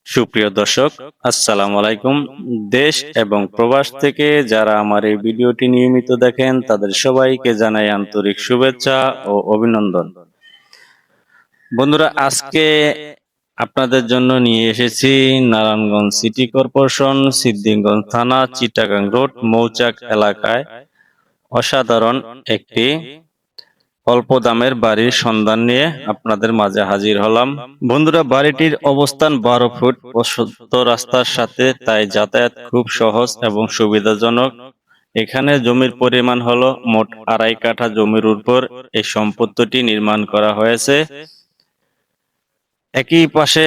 সুপ্রিয় দর্শক, আসসালামু আলাইকুম। দেশ এবং প্রবাস থেকে যারা আমার এই ভিডিওটি নিয়মিত দেখেন তাদের সবাইকে জানাই আন্তরিক শুভেচ্ছা ও অভিনন্দন। বন্ধুরা, আজকে আপনাদের জন্য নিয়ে এসেছি নারায়ণগঞ্জ সিটি কর্পোরেশন, সিদ্ধিরগঞ্জ থানা, চিটাগাং রোড, মৌচাক এলাকায় অসাধারণ একটি অল্প দামের বাড়ির সন্ধান নিয়ে আপনাদের মাঝে হাজির হলাম। বন্ধুরা, বাড়িটির অবস্থান 12 ফুট প্রশস্ত রাস্তার সাথে, তাই যাতায়াত খুব সহজ এবং সুবিধাজনক। এখানে জমির পরিমাণ হলো মোট 2.5 কাঠা জমির উপর এই সম্পত্তিটি নির্মাণ করা হয়েছে। একই পাশে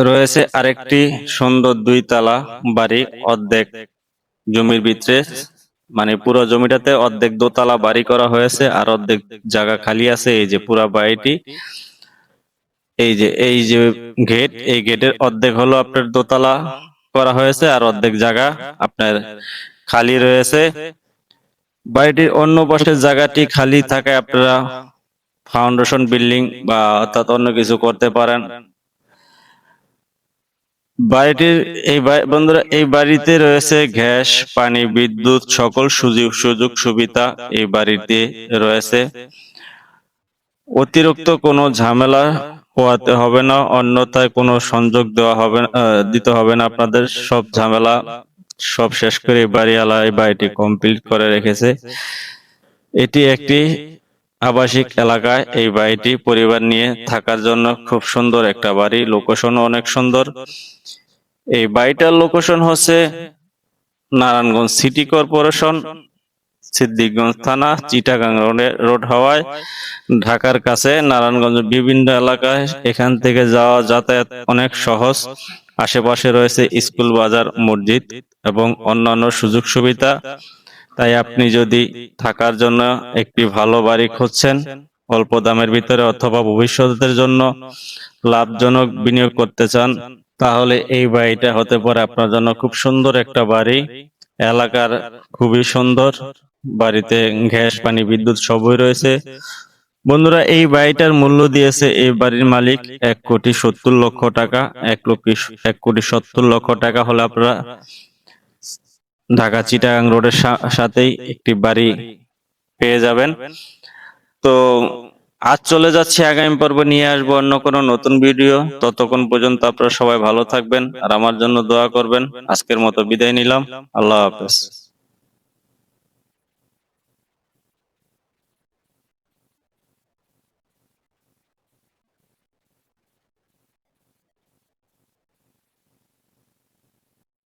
রয়েছে আরেকটি সুন্দর 2 তলা বাড়ি, অর্ধেক জমির ভিতরে, মানে পুরো জমিটাতে অর্ধেক দোতলা বাড়ি করা হয়েছে আর অর্ধেক জায়গা খালি আছে। এই যে পুরো বাড়িটি, এই যে গেট, এই গেটের অর্ধেক হলো আপনার দোতলা করা হয়েছে আর অর্ধেক জায়গা আপনার খালি রয়েছে। বাড়িটির অন্য পাশের জায়গাটি খালি থাকায় আপনারা ফাউন্ডেশন বিল্ডিং বা অর্থাৎ অন্য কিছু করতে পারেন। বাড়িটির বন্ধুরা, এই বাড়িতে রয়েছে গ্যাস, পানি, বিদ্যুৎ, সকল সুযোগ সুবিধা এই বাড়িতে রয়েছে। অতিরিক্ত কোনো ঝামেলা পোহাতে হবে না, অন্যথায় কোনো সংযোগ দিতে হবে না। আপনাদের সব ঝামেলা সব শেষ করে বাড়িওয়ালা এই বাড়িটি কমপ্লিট করে রেখেছে। এটি একটি আবাসিক এলাকায় এই বাড়িটি পরিবার নিয়ে থাকার জন্য খুব সুন্দর একটা বাড়ি, লোকেশনও অনেক সুন্দর। এই বাড়িটার লোকেশন হচ্ছে নারায়ণগঞ্জ সিটি কর্পোরেশন, সিদ্ধিরগঞ্জ থানা, চিটাগাং রোড হওয়ায় ঢাকার কাছে নারায়ণগঞ্জ বিভিন্ন এলাকায় এখান থেকে যাতায়াত অনেক সহজ। আশেপাশে রয়েছে স্কুল, বাজার, মসজিদ এবং অন্যান্য সুযোগ সুবিধা। তাই আপনি যদি থাকার জন্য একটি ভালো বাড়ি খুঁজছেন অল্প দামের ভিতরে, অথবা ভবিষ্যতের জন্য লাভজনক বিনিয়োগ করতে চান, তাহলে এই বাড়িটা হতে পারে আপনার জন্য খুব সুন্দর একটা বাড়ি। এলাকার খুবই সুন্দর, বাড়িতে গ্যাস, পানি, বিদ্যুৎ সবই রয়েছে। বন্ধুরা, এই বাড়িটার মূল্য দিয়েছে এই বাড়ির মালিক 1,70,00,000 টাকা। 1,70,00,000 টাকা হলে আপনারা ঢাকা চিটাগাং রোডের সাথেই একটি বাড়ি পেয়ে যাবেন। তো আজ চলে যাচ্ছি, আগামী পর্বে নিয়ে আসবো অন্য কোনো নতুন ভিডিও। ততক্ষণ পর্যন্ত আপনারা সবাই ভালো থাকবেন আর আমার জন্য দোয়া করবেন। আজকের মতো বিদায় নিলাম। আল্লাহ হাফেজ।